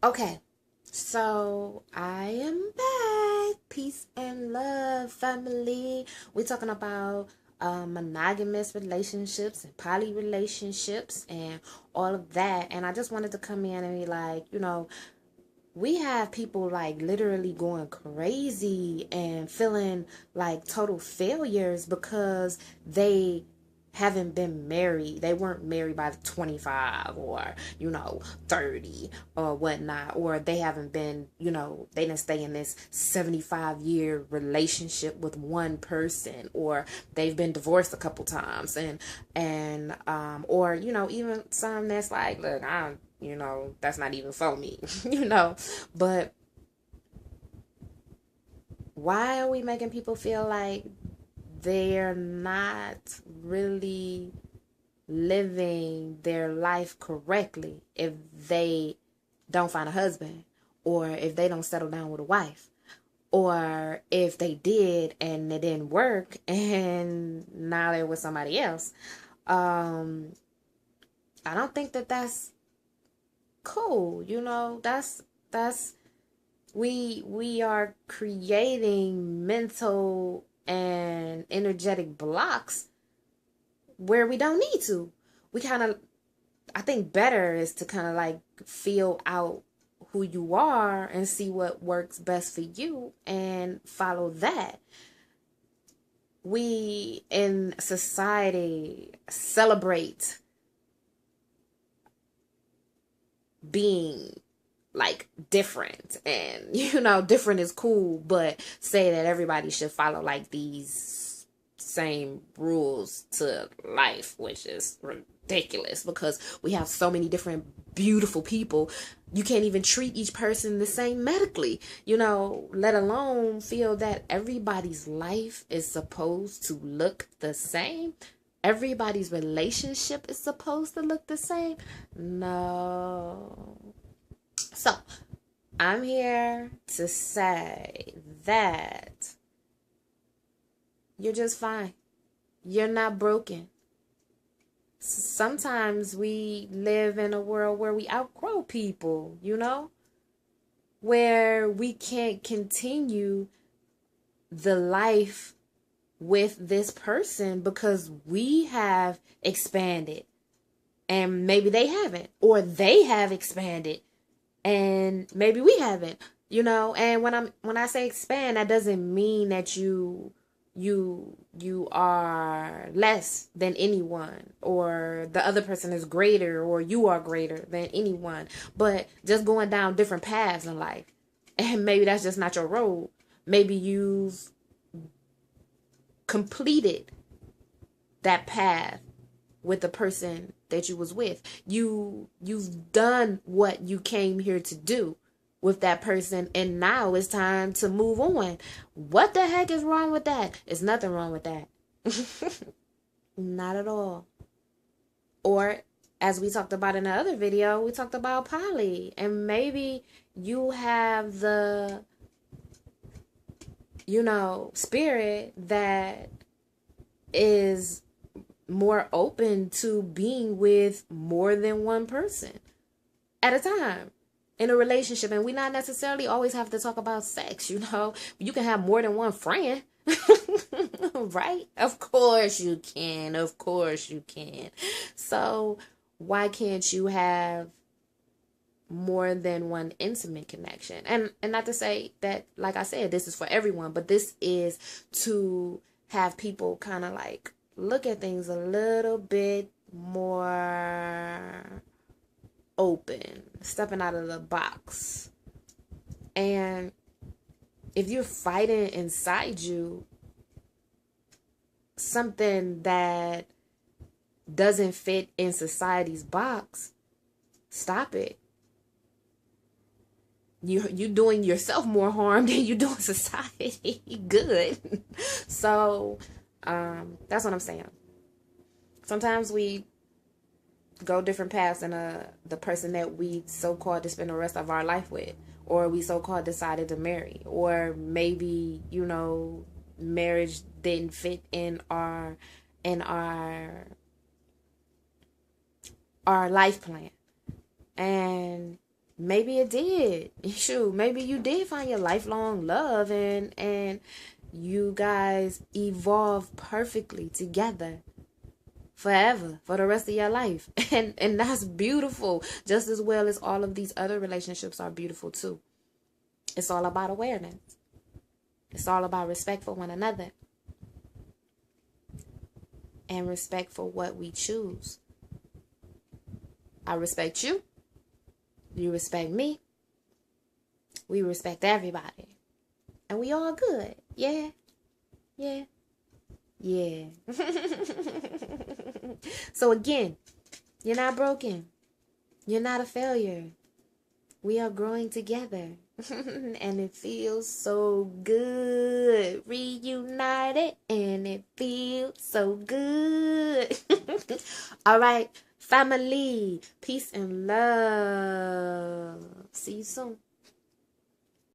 Okay, so I am back. Peace and love, family. We're talking about monogamous relationships and poly relationships and all of that. And I just wanted to come in and be like, we have people like literally going crazy and feeling like total failures because they haven't been married. They weren't married by 25 or, 30 or whatnot. Or they haven't been, they didn't stay in this 75-year relationship with one person, or they've been divorced a couple times. Or, even some that's like, look, that's not even for me, but why are we making people feel like they're not really living their life correctly if they don't find a husband, or if they don't settle down with a wife, or if they did and it didn't work and now they're with somebody else? I don't think that that's cool. That's we are creating mental and energetic blocks where we don't need to. I think better is to kind of like feel out who you are and see what works best for you and follow that. We in society celebrate being like different, and different is cool, but say that everybody should follow like these same rules to life, which is ridiculous because we have so many different beautiful people. You can't even treat each person the same medically, let alone feel that everybody's life is supposed to look the same. Everybody's relationship is supposed to look the same. No. So, I'm here to say that you're just fine. You're not broken. Sometimes we live in a world where we outgrow people, where we can't continue the life with this person because we have expanded and maybe they haven't, or they have expanded and maybe we haven't, and when I say expand, that doesn't mean that you are less than anyone, or the other person is greater, or you are greater than anyone, but just going down different paths in life. And maybe that's just not your road. Maybe you've completed that path with the person that you was with. You've done what you came here to do with that person, and now it's time to move on. What the heck is wrong with that? There's nothing wrong with that. Not at all. Or, as we talked about in the other video, we talked about poly, and maybe you have the spirit that is more open to being with more than one person at a time in a relationship. And we not necessarily always have to talk about sex. You can have more than one friend. Right? Of course you can. So why can't you have more than one intimate connection? And not to say that, like I said, this is for everyone, but this is to have people kind of like look at things a little bit more open, stepping out of the box. And if you're fighting inside you something that doesn't fit in society's box, stop it. You're doing yourself more harm than you're doing society good. So that's what I'm saying. Sometimes we go different paths than the person that we so-called to spend the rest of our life with, or we so-called decided to marry, or maybe marriage didn't fit in our life plan. And Maybe it did. Shoot, maybe you did find your lifelong love and you guys evolve perfectly together forever for the rest of your life. And that's beautiful, just as well as all of these other relationships are beautiful too. It's all about awareness. It's all about respect for one another and respect for what we choose. I respect you. You respect me. We respect everybody. And we all good. Yeah. Yeah. Yeah. So again, you're not broken. You're not a failure. We are growing together. And it feels so good. Reunited. And it feels so good. All right. Family. Peace and love. See you soon.